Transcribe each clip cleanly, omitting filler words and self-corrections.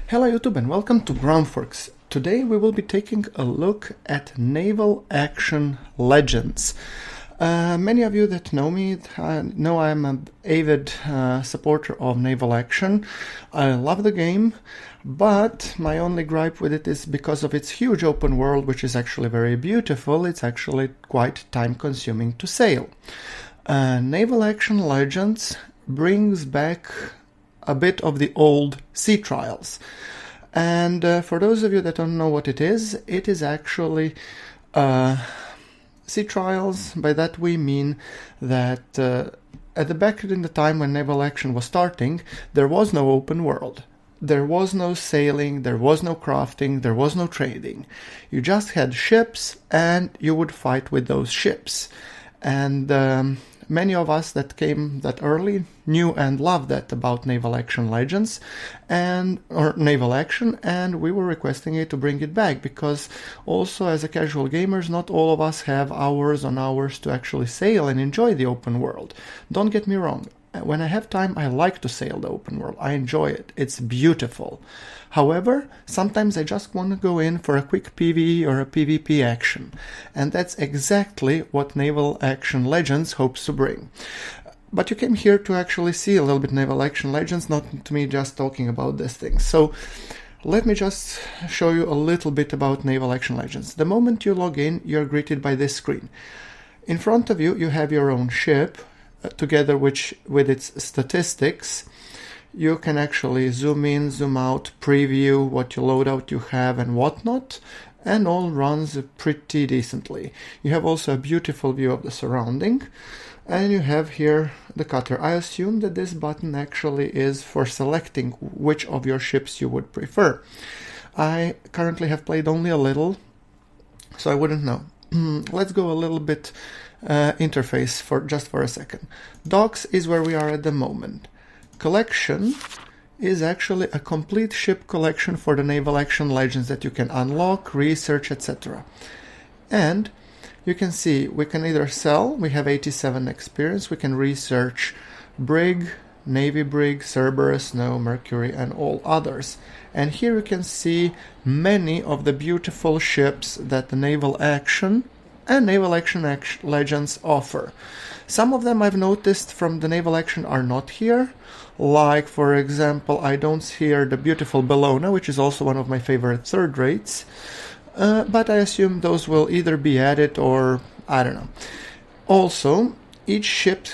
Hello YouTube and welcome to GrunfWorks. Today we will be taking a look at Naval Action Legends. Many of you that know me know I'm an avid supporter of Naval Action. I love the game, but my only gripe with it is because of its huge open world, which is actually very beautiful. It's actually quite time consuming to sail. Naval Action Legends brings back a bit of the old sea trials. And for those of you that don't know what it is actually sea trials. By that we mean that at the back in the time when naval action was starting, there was no open world. There was no sailing, there was no crafting, there was no trading. You just had ships and you would fight with those ships. And many of us that came that early knew and loved that about Naval Action Legends or Naval Action, and we were requesting it to bring it back because also as a casual gamers, not all of us have hours on hours to actually sail and enjoy the open world. Don't get me wrong. When I have time, I like to sail the open world. I enjoy it. It's beautiful. However, sometimes I just want to go in for a quick PvE or a PvP action. And that's exactly what Naval Action Legends hopes to bring. But you came here to actually see a little bit Naval Action Legends, not to me just talking about this thing. So let me just show you a little bit about Naval Action Legends. The moment you log in, you're greeted by this screen. In front of you, you have your own ship, together with its statistics. You can actually zoom in, zoom out, preview what your loadout you have and whatnot, and all runs pretty decently. You have also a beautiful view of the surrounding, and you have here the cutter. I assume that this button actually is for selecting which of your ships you would prefer. I currently have played only a little, so I wouldn't know. Let's go a little bit interface for a second. Docks is where we are at the moment. Collection is actually a complete ship collection for the Naval Action Legends that you can unlock, research, etc. And you can see we can either sell, we have 87 experience, we can research Brig, Navy Brig, Cerberus, Snow, Mercury, and all others. And here you can see many of the beautiful ships that the Naval Action and Naval Action Legends offer. Some of them I've noticed from the Naval Action are not here. Like, for example, I don't see here the beautiful Bellona, which is also one of my favorite third rates. But I assume those will either be added or I don't know. Also, each ship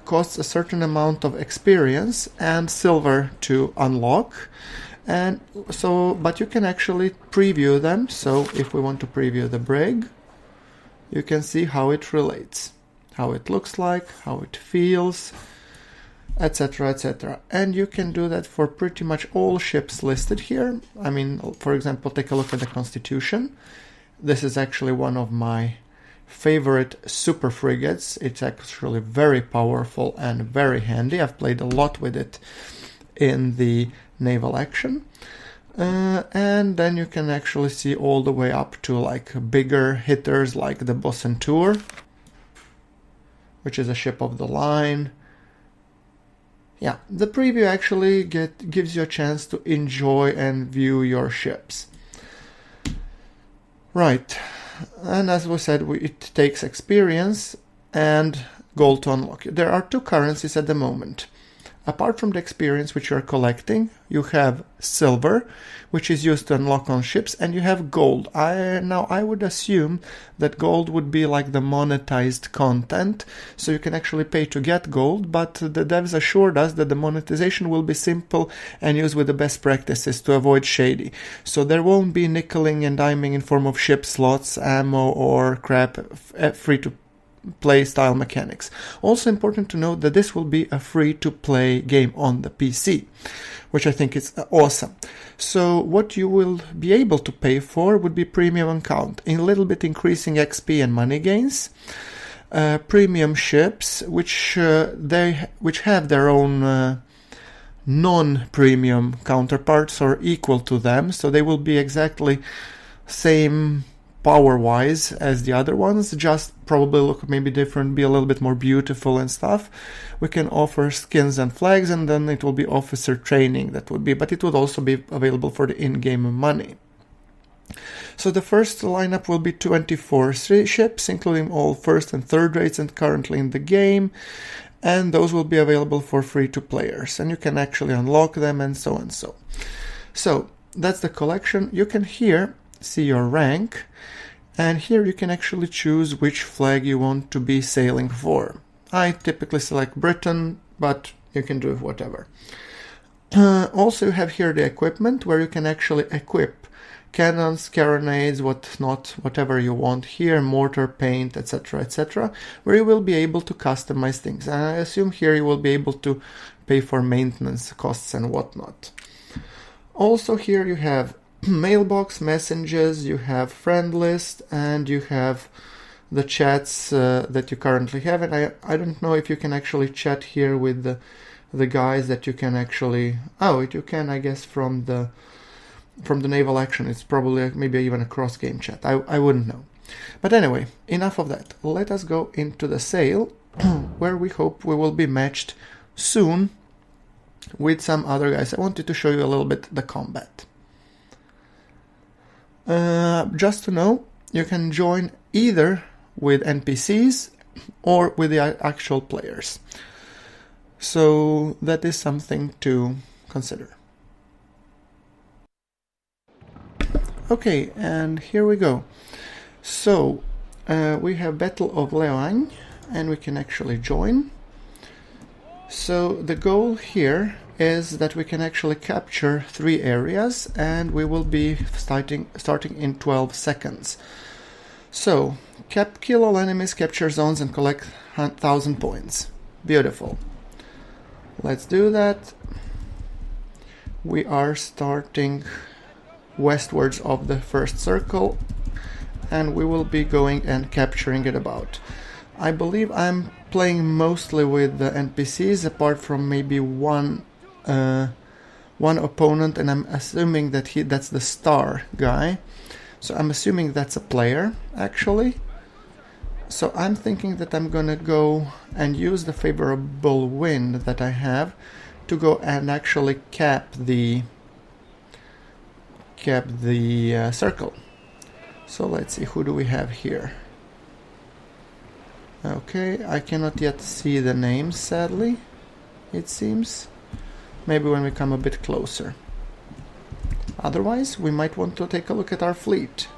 costs a certain amount of experience and silver to unlock. And so, but you can actually preview them. So if we want to preview the Brig, you can see how it relates, how it looks like, how it feels, etc, etc. And you can do that for pretty much all ships listed here. I mean, for example, take a look at the Constitution. This is actually one of my favorite super frigates. It's actually very powerful and very handy. I've played a lot with it in the Naval Action. And then you can actually see all the way up to like bigger hitters like the Bocentour, which is a ship of the line. Yeah, the preview actually gives you a chance to enjoy and view your ships. Right, and as we said, it takes experience and gold to unlock. There are two currencies at the moment. Apart from the experience which you are collecting, you have silver, which is used to unlock on ships, and you have gold. Now I would assume that gold would be like the monetized content, so you can actually pay to get gold, but the devs assured us that the monetization will be simple and used with the best practices to avoid shady. So there won't be nickeling and diming in form of ship slots, ammo, or crap free to play style mechanics. Also important to note that this will be a free-to-play game on the PC, which I think is awesome. So what you will be able to pay for would be premium account, in a little bit increasing XP and money gains, premium ships, which have their own non-premium counterparts or equal to them, so they will be exactly same power-wise as the other ones, just probably look maybe different, be a little bit more beautiful and stuff. We can offer skins and flags, and then it will be officer training, that would be, but it would also be available for the in-game money. So the first lineup will be 24 ships, including all first and third rates and currently in the game, and those will be available for free to players, and you can actually unlock them and so and so. So that's the collection. You can here see your rank, and here you can actually choose which flag you want to be sailing for. I typically select Britain, but you can do whatever. Also you have here the equipment, where you can actually equip cannons, carronades, whatnot, whatever you want here, mortar, paint, etc., etc., where you will be able to customize things. And I assume here you will be able to pay for maintenance costs and whatnot. Also here you have mailbox, messages, you have friend list, and you have the chats that you currently have. And I don't know if you can actually chat here with the guys that you can actually... Oh, you can, I guess, from the Naval Action. It's probably maybe even a cross-game chat. I wouldn't know. But anyway, enough of that. Let us go into the sail, where we hope we will be matched soon with some other guys. I wanted to show you a little bit the combat. Just to know, you can join either with NPCs or with the actual players. So that is something to consider. Okay, and here we go. So we have Battle of Leoang, and we can actually join. So the goal here is that we can actually capture 3 areas, and we will be starting in 12 seconds. So kill all enemies, capture zones, and collect 1,000 points. Beautiful. Let's do that. We are starting westwards of the first circle, and we will be going and capturing it about. I believe I'm playing mostly with the NPCs, apart from maybe one opponent, and I'm assuming that that's the star guy. So I'm assuming that's a player, actually. So I'm thinking that I'm gonna go and use the favorable wind that I have to go and actually cap the circle. So let's see, who do we have here? Okay, I cannot yet see the names, sadly, it seems. Maybe when we come a bit closer. Otherwise, we might want to take a look at our fleet.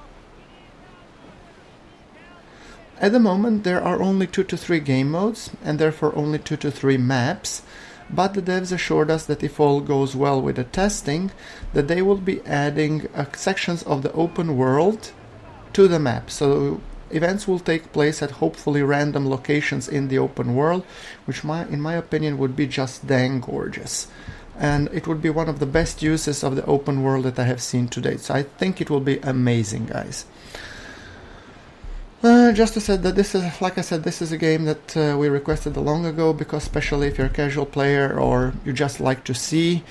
At the moment, there are only 2 to 3 game modes, and therefore only 2 to 3 maps, but the devs assured us that if all goes well with the testing, that they will be adding sections of the open world to the map. So events will take place at hopefully random locations in the open world, which in my opinion would be just dang gorgeous. And it would be one of the best uses of the open world that I have seen to date. So I think it will be amazing, guys. Just to say that this is, like I said, this is a game that we requested long ago, because especially if you're a casual player or you just like to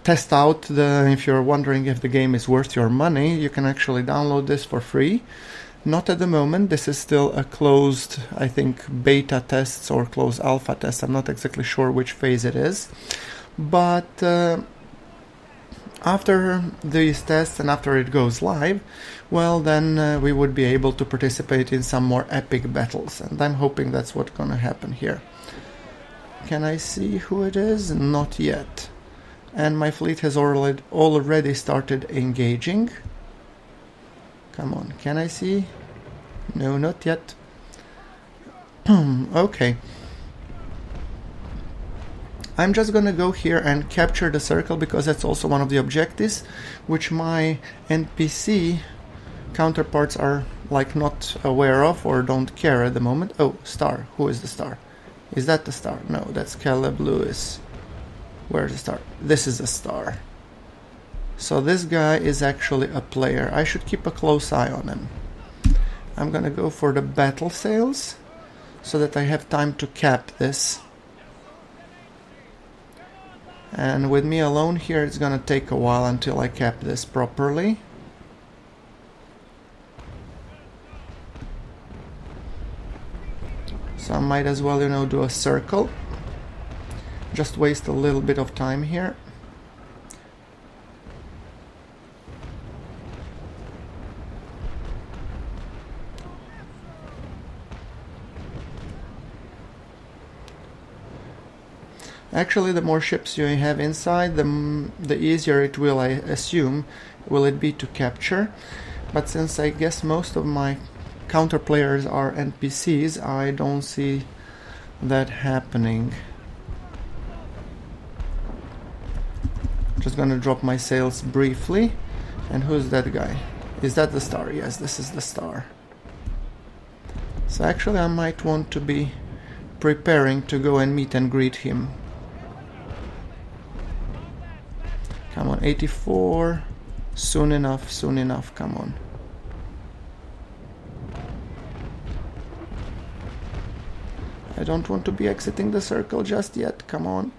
test out if you're wondering if the game is worth your money, you can actually download this for free. Not at the moment. This is still a closed, I think, beta tests or closed alpha test. I'm not exactly sure which phase it is. But after these tests and after it goes live, well, then we would be able to participate in some more epic battles, and I'm hoping that's what's gonna happen here. Can I see who it is? Not yet. And my fleet has already started engaging. Come on, can I see? No, not yet. Okay. I'm just gonna go here and capture the circle, because that's also one of the objectives, which my NPC counterparts are like not aware of or don't care at the moment. Oh, star. Who is the star? Is that the star? No, that's Caleb Lewis. Where's the star? This is a star. So this guy is actually a player. I should keep a close eye on him. I'm gonna go for the battle sails so that I have time to cap this. And with me alone here, it's gonna take a while until I cap this properly. might as well, you know, do a circle. Just waste a little bit of time here. Actually, the more ships you have inside, the easier it will, I assume, will it be to capture. But since I guess most of my counter players are NPCs, I don't see that happening. Just gonna drop my sails briefly. And who's that guy? Is that the star? Yes, this is the star. So actually I might want to be preparing to go and meet and greet him. Come on, 84. Soon enough, come on. I don't want to be exiting the circle just yet, come on.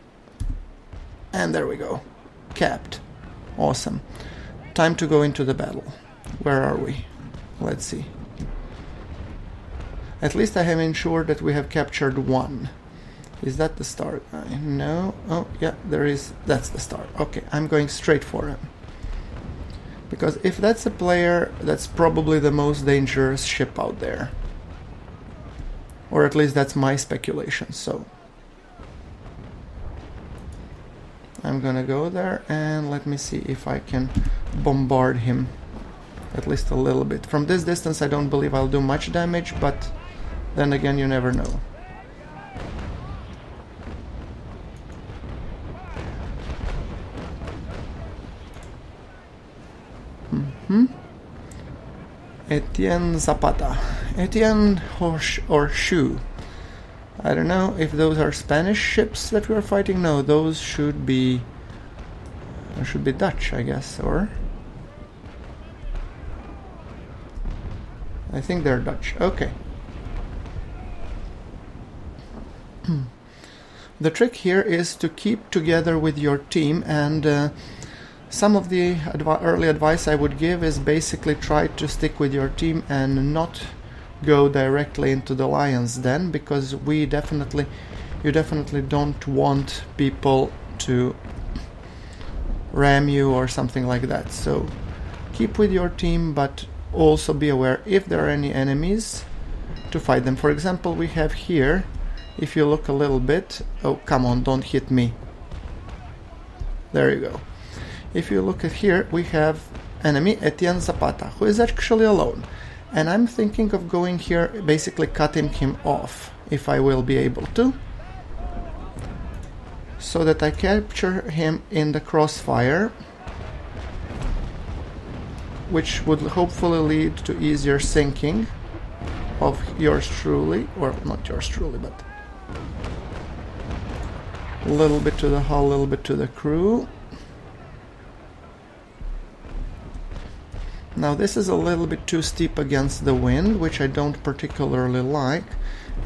And there we go. Capped. Awesome. Time to go into the battle. Where are we? Let's see. At least I have ensured that we have captured one. Is that the star guy? No. Oh, yeah, there is. That's the star. Okay, I'm going straight for him. Because if that's a player, that's probably the most dangerous ship out there. Or at least that's my speculation, so. I'm gonna go there and let me see if I can bombard him. At least a little bit. From this distance I don't believe I'll do much damage, but then again you never know. Etienne Zapata. Etienne or Shu. I don't know if those are Spanish ships that we are fighting. No, those should be Dutch, I guess, or I think they're Dutch. Okay. The trick here is to keep together with your team, and some of the early advice I would give is basically try to stick with your team and not go directly into the lion's den, because you definitely don't want people to ram you or something like that. So keep with your team, but also be aware if there are any enemies to fight them. For example, we have here, if you look a little bit, oh come on, don't hit me. There you go. If you look at here, we have enemy Etienne Zapata, who is actually alone. And I'm thinking of going here, basically cutting him off, if I will be able to. So that I capture him in the crossfire, which would hopefully lead to easier sinking of yours truly, or not yours truly, but a little bit to the hull, a little bit to the crew. Now this is a little bit too steep against the wind, which I don't particularly like,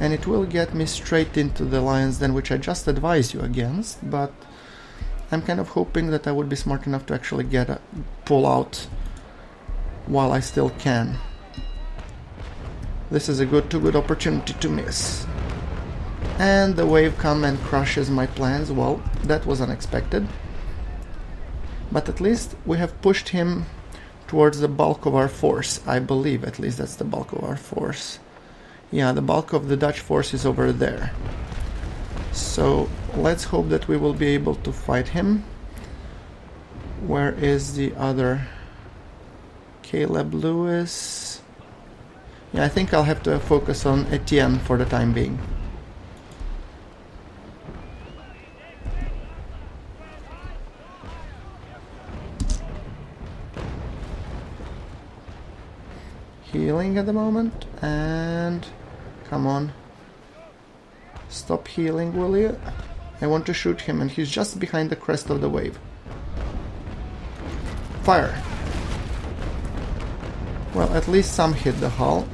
and it will get me straight into the lion's den, which I just advised you against, but I'm kind of hoping that I would be smart enough to actually pull out while I still can. This is a too good opportunity to miss. And the wave comes and crushes my plans. Well, that was unexpected. But at least we have pushed him towards the bulk of our force. I believe at least that's the bulk of our force. Yeah, the bulk of the Dutch force is over there. So let's hope that we will be able to fight him. Where is the other? Caleb Lewis. Yeah, I think I'll have to focus on Etienne for the time being. Healing at the moment, and come on, stop healing, will you? I want to shoot him, and he's just behind the crest of the wave. Fire! Well, at least some hit the hull.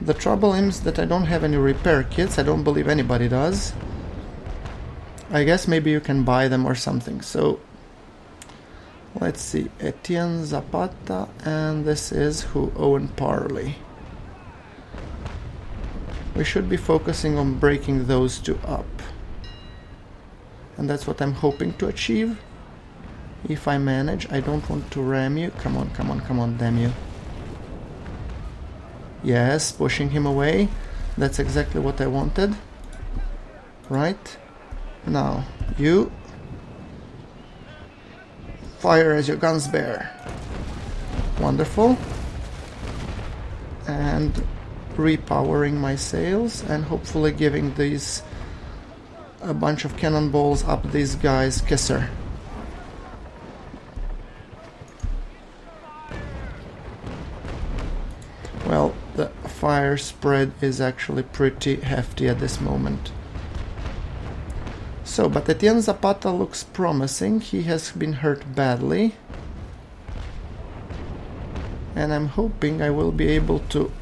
The trouble is that I don't have any repair kits. I don't believe anybody does. I guess maybe you can buy them or something, so Let's see, Etienne Zapata, and this is who? Owen Parley. We should be focusing on breaking those two up. And that's what I'm hoping to achieve. If I manage, I don't want to ram you. Come on, come on, come on, damn you. Yes, pushing him away. That's exactly what I wanted. Right? Now, you fire as your guns bear. Wonderful. And repowering my sails and hopefully giving these a bunch of cannonballs up these guys' kisser. Well, the fire spread is actually pretty hefty at this moment. So, but Etienne Zapata looks promising. He has been hurt badly. And I'm hoping I will be able to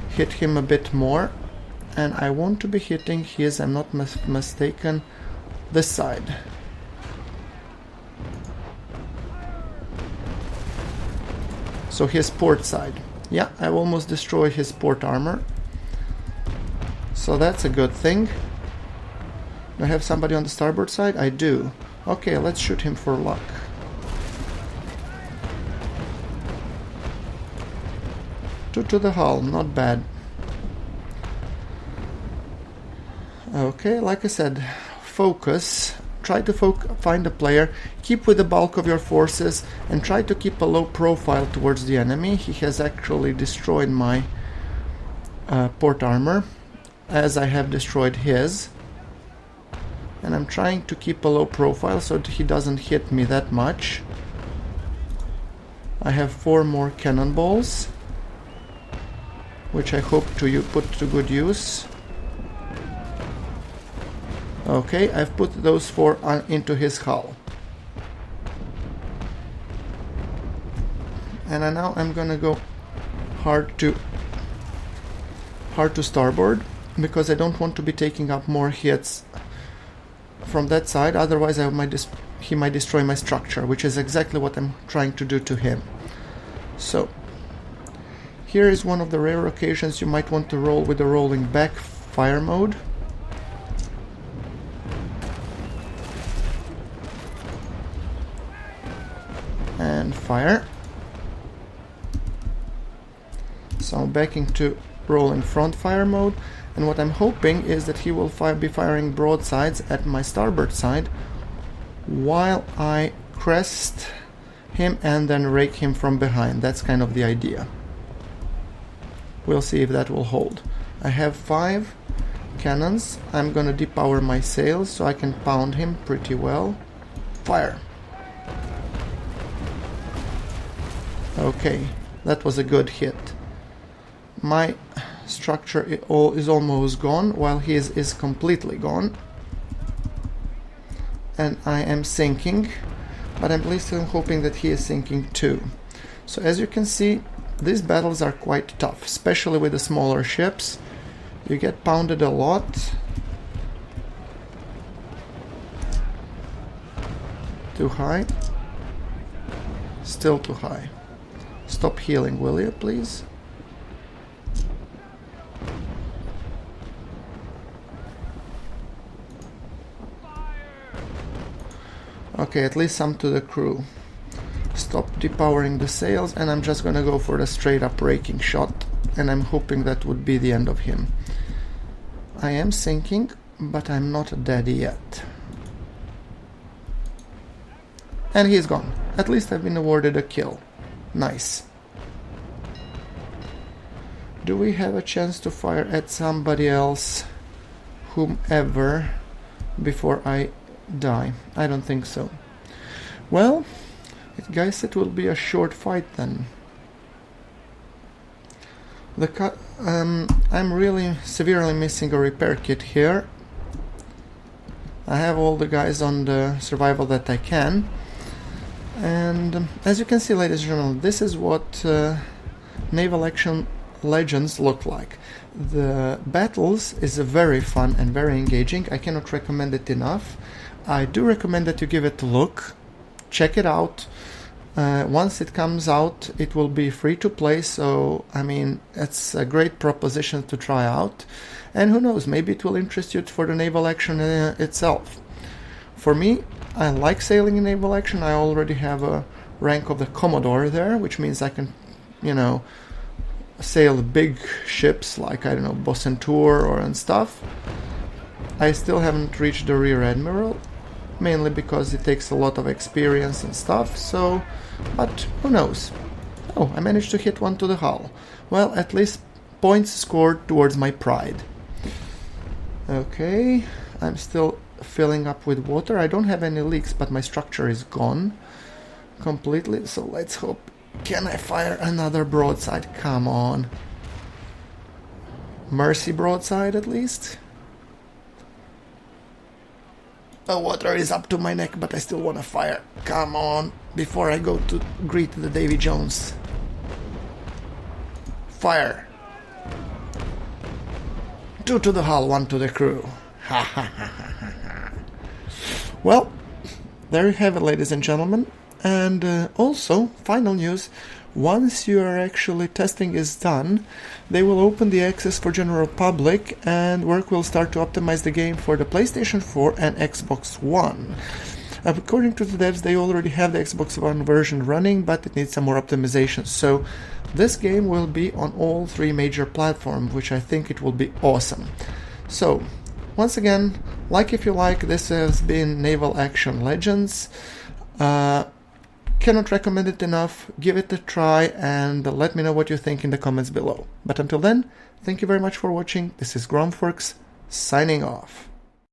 hit him a bit more. And I want to be hitting his, I'm not mistaken, this side. So his port side. Yeah, I almost destroyed his port armor. So that's a good thing. Do I have somebody on the starboard side? I do. Okay, let's shoot him for luck. Two to the hull, not bad. Okay, like I said, focus. Try to find a player, keep with the bulk of your forces, and try to keep a low profile towards the enemy. He has actually destroyed my port armor, as I have destroyed his. And I'm trying to keep a low profile so that he doesn't hit me that much. I have 4 more cannonballs, which I hope to put to good use. Okay, I've put those 4 into his hull. And now I'm gonna go hard to starboard, because I don't want to be taking up more hits from that side, otherwise he might destroy my structure, which is exactly what I'm trying to do to him. So, here is one of the rare occasions you might want to roll with the rolling back fire mode. And fire. So I'm back into rolling front fire mode, and what I'm hoping is that he will be firing broadsides at my starboard side while I crest him and then rake him from behind. That's kind of the idea. We'll see if that will hold. I have 5 cannons. I'm gonna depower my sails so I can pound him pretty well. Fire. Okay, that was a good hit. My structure is almost gone, while his is completely gone. And I am sinking, but I'm still hoping that he is sinking too. So as you can see, these battles are quite tough, especially with the smaller ships. You get pounded a lot. Too high. Still too high. Stop healing, will you, please? Okay, at least some to the crew. Stop depowering the sails, and I'm just gonna go for the straight up raking shot, and I'm hoping that would be the end of him. I am sinking, but I'm not dead yet. And he's gone. At least I've been awarded a kill. Nice. Do we have a chance to fire at somebody else, whomever, before I die? I don't think so. Well, guys, it will be a short fight then. I'm really severely missing a repair kit here. I have all the guys on the survival that I can. And as you can see, ladies and gentlemen, this is what Naval Action Legends look like. The battles is very fun and very engaging. I cannot recommend it enough. I do recommend that you give it a look. check it out. Once it comes out, it will be free to play, so I mean, it's a great proposition to try out. And who knows, maybe it will interest you for the naval action itself. For me, I like sailing in naval action. I already have a rank of the Commodore there, which means I can, you know, sail big ships like, I don't know, Bocentour or and stuff. I still haven't reached the Rear Admiral, mainly because it takes a lot of experience and stuff, so, but who knows. Oh, I managed to hit one to the hull. Well, at least points scored towards my pride. Okay, I'm still filling up with water. I don't have any leaks, but my structure is gone completely, so let's hope. Can I fire another broadside? Come on. Mercy broadside at least. The water is up to my neck, but I still want to fire. Come on, before I go to greet the Davy Jones. Fire. 2 to the hull, 1 to the crew. Ha ha ha ha ha. Well, there you have it, ladies and gentlemen. And also, final news, once your actually testing is done, they will open the access for general public and work will start to optimize the game for the PlayStation 4 and Xbox One. According to the devs, they already have the Xbox One version running, but it needs some more optimization. So this game will be on all 3 major platforms, which I think it will be awesome. So, once again, like if you like, this has been Naval Action Legends. Cannot recommend it enough. Give it a try and let me know what you think in the comments below. But until then, thank you very much for watching. This is GrunfWorks signing off.